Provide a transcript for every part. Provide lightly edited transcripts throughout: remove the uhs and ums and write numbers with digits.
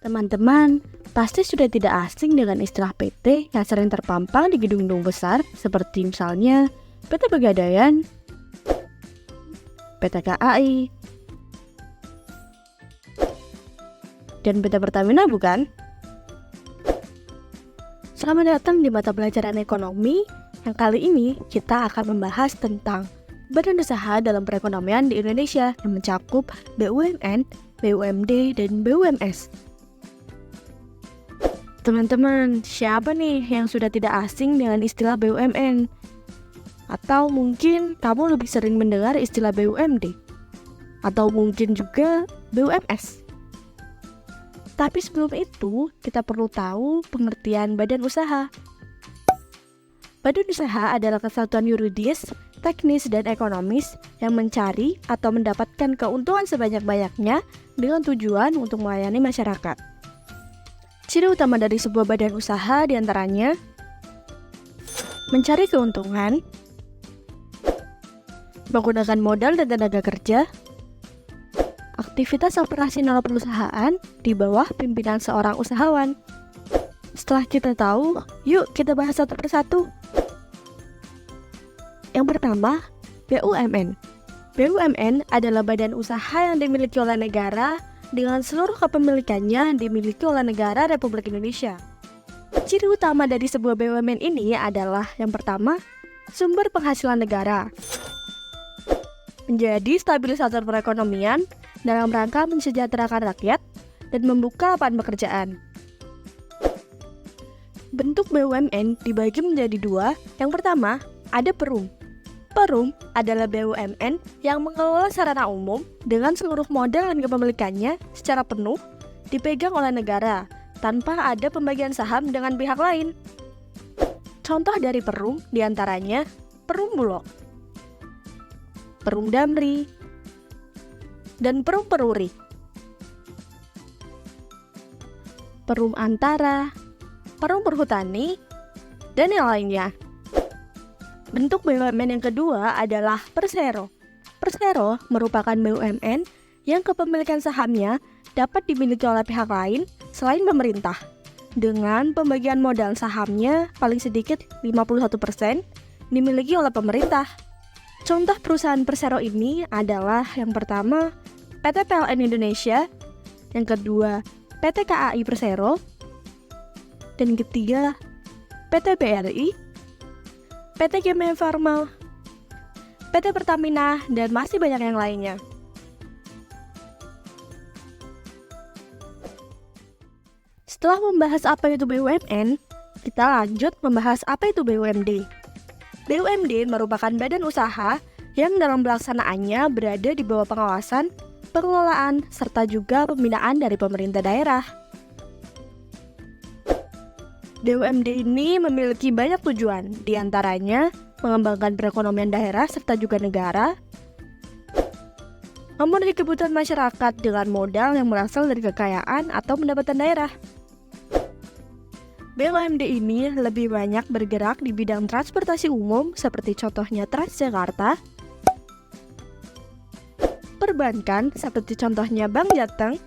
Teman-teman, pasti sudah tidak asing dengan istilah PT yang sering terpampang di gedung-gedung besar seperti misalnya PT Pegadaian, PT KAI, dan PT Pertamina, bukan? Selamat datang di mata pelajaran ekonomi yang kali ini kita akan membahas tentang badan usaha dalam perekonomian di Indonesia yang mencakup BUMN, BUMD, dan BUMS. Teman-teman, siapa nih yang sudah tidak asing dengan istilah BUMN? Atau mungkin kamu lebih sering mendengar istilah BUMD? Atau mungkin juga BUMS? Tapi sebelum itu, kita perlu tahu pengertian badan usaha. Badan usaha adalah kesatuan yuridis, teknis, dan ekonomis yang mencari atau mendapatkan keuntungan sebanyak-banyaknya dengan tujuan untuk melayani masyarakat. Ciri utama dari sebuah badan usaha diantaranya mencari keuntungan, menggunakan modal dan tenaga kerja, aktivitas operasional perusahaan di bawah pimpinan seorang usahawan. Setelah kita tahu, yuk kita bahas satu persatu. Yang pertama, BUMN. BUMN adalah badan usaha yang dimiliki oleh negara dengan seluruh kepemilikannya dimiliki oleh negara Republik Indonesia. Ciri utama dari sebuah BUMN ini adalah yang pertama, sumber penghasilan negara. Menjadi stabilisator perekonomian dalam rangka mensejahterakan rakyat dan membuka lapangan pekerjaan. Bentuk BUMN dibagi menjadi dua. Yang pertama, ada Perum. Perum adalah BUMN yang mengelola sarana umum dengan seluruh modal dan kepemilikannya secara penuh dipegang oleh negara tanpa ada pembagian saham dengan pihak lain. Contoh dari Perum diantaranya Perum Bulog, Perum Damri, dan Perum Peruri, Perum Antara, Perum Perhutani, dan yang lainnya. Bentuk BUMN yang kedua adalah Persero. Persero merupakan BUMN yang kepemilikan sahamnya dapat dimiliki oleh pihak lain selain pemerintah. Dengan pembagian modal sahamnya paling sedikit 51% dimiliki oleh pemerintah. Contoh perusahaan Persero ini adalah yang pertama PT PLN Indonesia, yang kedua PT KAI Persero, dan ketiga PT BRI, PT Kimia Farma, PT Pertamina, dan masih banyak yang lainnya. Setelah membahas apa itu BUMN, kita lanjut membahas apa itu BUMD. BUMD merupakan badan usaha yang dalam pelaksanaannya berada di bawah pengawasan, pengelolaan, serta juga pembinaan dari pemerintah daerah. BUMD ini memiliki banyak tujuan, diantaranya mengembangkan perekonomian daerah serta juga negara, memenuhi kebutuhan masyarakat dengan modal yang berasal dari kekayaan atau pendapatan daerah. BUMD ini lebih banyak bergerak di bidang transportasi umum seperti contohnya Transjakarta, perbankan seperti contohnya Bank Jateng,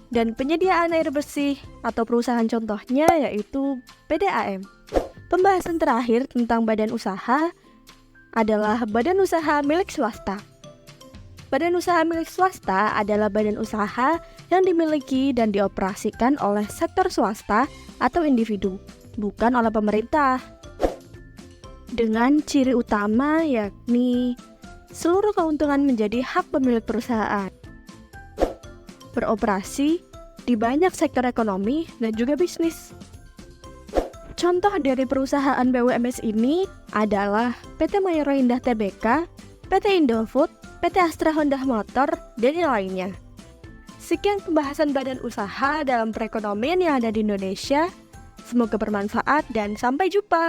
dan penyediaan air bersih atau perusahaan contohnya yaitu PDAM. Pembahasan terakhir tentang badan usaha adalah badan usaha milik swasta. Badan usaha milik swasta adalah badan usaha yang dimiliki dan dioperasikan oleh sektor swasta atau individu, bukan oleh pemerintah. Dengan ciri utama yakni seluruh keuntungan menjadi hak pemilik perusahaan. Beroperasi di banyak sektor ekonomi dan juga bisnis. Contoh dari perusahaan BUMS ini adalah PT Mayora Indah Tbk, PT Indofood, PT Astra Honda Motor, dan yang lainnya. Sekian pembahasan badan usaha dalam perekonomian yang ada di Indonesia. Semoga bermanfaat dan sampai jumpa.